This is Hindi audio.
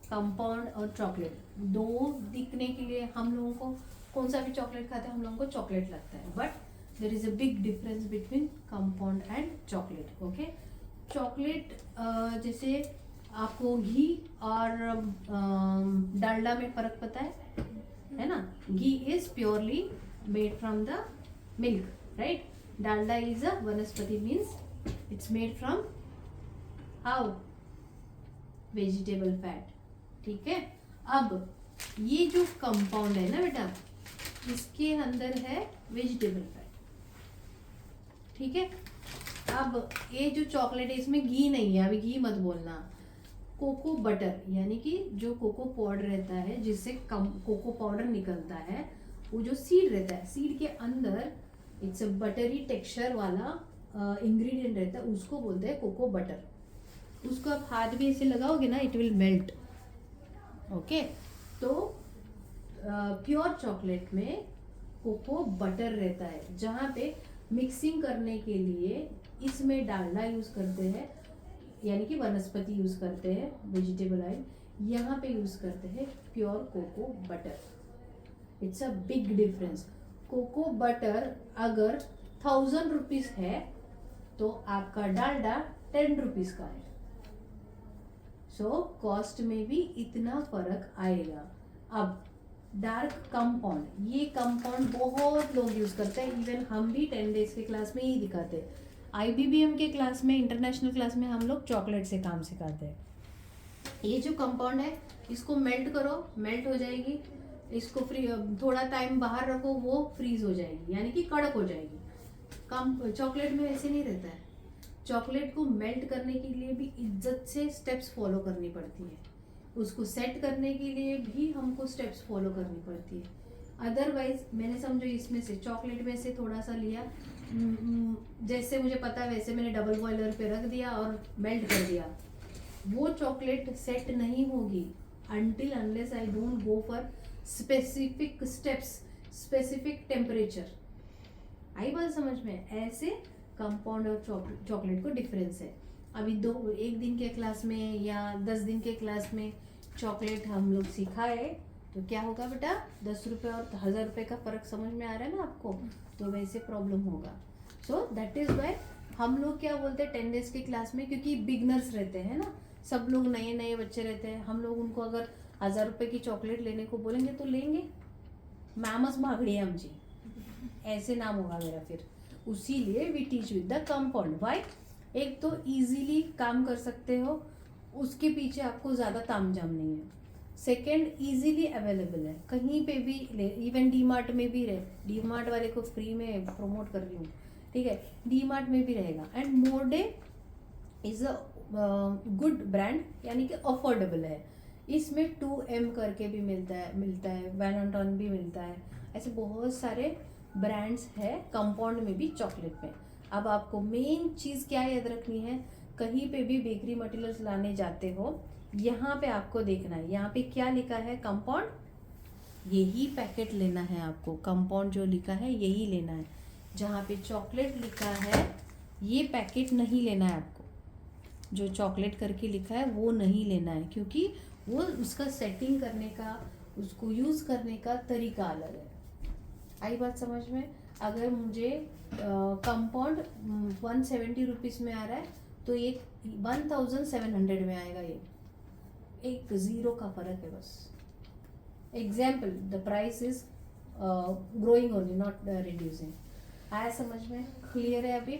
कंपाउंड और चॉकलेट दो दिखने के लिए हम लोगों को कौन सा भी चॉकलेट खाते हैं हम लोगों को चॉकलेट लगता है, but there is a big difference between compound and chocolate. Okay, chocolate जैसे आपको घी और डालडा में फर्क पता है ना. Ghee is purely made from the milk, right. Dalda is a vanaspati, means it's made from how vegetable fat. ठीक है. अब ये जो कंपाउंड है ना बेटा, इसके अंदर है वेजिटेबल फैट. ठीक है. अब ये जो चॉकलेट है इसमें घी नहीं है, अभी घी मत बोलना. कोको बटर यानी कि जो कोको पाउडर रहता है जिससे कोको पाउडर निकलता है, वो जो सीड रहता है, सीड के अंदर इट्स अ बटरी टेक्सचर वाला इंग्रेडिएंट रहता है, उसको बोलते हैं कोको बटर. उसको आप हाथ भी ऐसे लगाओगे ना, इट विल मेल्ट. ओके. तो प्योर चॉकलेट में कोको बटर रहता है, जहाँ पे मिक्सिंग करने के लिए इसमें डालडा यूज करते हैं, यानी कि वनस्पति यूज करते हैं, वेजिटेबल ऑयल. यहाँ पे यूज करते हैं pure cocoa butter. It's a big difference. Cocoa butter अगर 1000 रुपीज है तो आपका डालडा 10 रुपीज का है. सो कॉस्ट में भी इतना फर्क आएगा. अब डार्क कंपाउंड, ये कंपाउंड बहुत लोग यूज करते हैं, इवन हम भी 10 डेज के क्लास में ही दिखाते हैं. IBBM के क्लास में, इंटरनेशनल क्लास में हम लोग चॉकलेट से काम सिखाते हैं. ये जो कंपाउंड है इसको मेल्ट करो, मेल्ट हो जाएगी. इसको थोड़ा टाइम बाहर रखो, वो फ्रीज हो जाएगी, यानी कि कड़क हो जाएगी. कम चॉकलेट में ऐसे नहीं रहता है. चॉकलेट को मेल्ट करने के लिए भी इज्जत से स्टेप्स फॉलो करनी पड़ती है. उसको सेट करने के लिए भी हमको स्टेप्स फॉलो करनी पड़ती है. अदरवाइज मैंने समझो इसमें से चॉकलेट में से थोड़ा सा लिया, जैसे मुझे पता है वैसे मैंने डबल बॉयलर पे रख दिया और मेल्ट कर दिया, वो चॉकलेट सेट नहीं होगी until unless I don't go for specific steps, specific temperature. आई बात समझ में. ऐसे कंपाउंड और चॉकलेट को डिफरेंस है. अभी एक दिन के क्लास में या 10 दिन के क्लास में चॉकलेट हम लोग सिखाए तो क्या होगा बेटा, 10 रुपये और 1000 रुपये का फर्क समझ में आ रहा है ना आपको, तो वैसे प्रॉब्लम होगा. सो दैट इज वाई हम लोग क्या बोलते हैं 10 डेज की क्लास में, क्योंकि बिगनर्स रहते हैं ना, सब लोग नए नए बच्चे रहते हैं, हम लोग उनको अगर 1000 रुपये की चॉकलेट लेने को बोलेंगे तो लेंगे. मैमस भागड़ी है आमची, ऐसे नाम होगा मेरा फिर. उसीलिए we teach with the compound. Why? एक तो इजीली काम कर सकते हो, उसके पीछे आपको ज़्यादा तामझाम नहीं है. सेकेंड, इजीली अवेलेबल है, कहीं पे भी इवन डी मार्ट में भी रहे. डी मार्ट वाले को फ्री में प्रमोट कर रही हूँ, ठीक है. डी मार्ट में भी रहेगा. And Morde is a good brand, यानी कि अफोर्डेबल है. इसमें 2M करके भी मिलता है, वैन भी मिलता है. ऐसे बहुत सारे ब्रांड्स है कंपाउंड में भी, चॉकलेट में. अब आपको मेन चीज़ क्या याद रखनी है, कहीं पे भी बेकरी मटेरियल्स लाने जाते हो, यहाँ पे आपको देखना है यहाँ पे क्या लिखा है, कंपाउंड, यही पैकेट लेना है आपको. कंपाउंड जो लिखा है यही लेना है. जहाँ पे चॉकलेट लिखा है ये पैकेट नहीं लेना है आपको. जो चॉकलेट करके लिखा है वो नहीं लेना है, क्योंकि वो उसका सेटिंग करने का, उसको यूज़ करने का तरीका अलग है. आई बात समझ में. अगर मुझे कंपाउंड 170 रुपीज़ में आ रहा है तो ये 1700 में आएगा. ये एक ज़ीरो का फ़र्क है बस. Example, the price is growing only, not reducing. आया समझ में? क्लियर है अभी?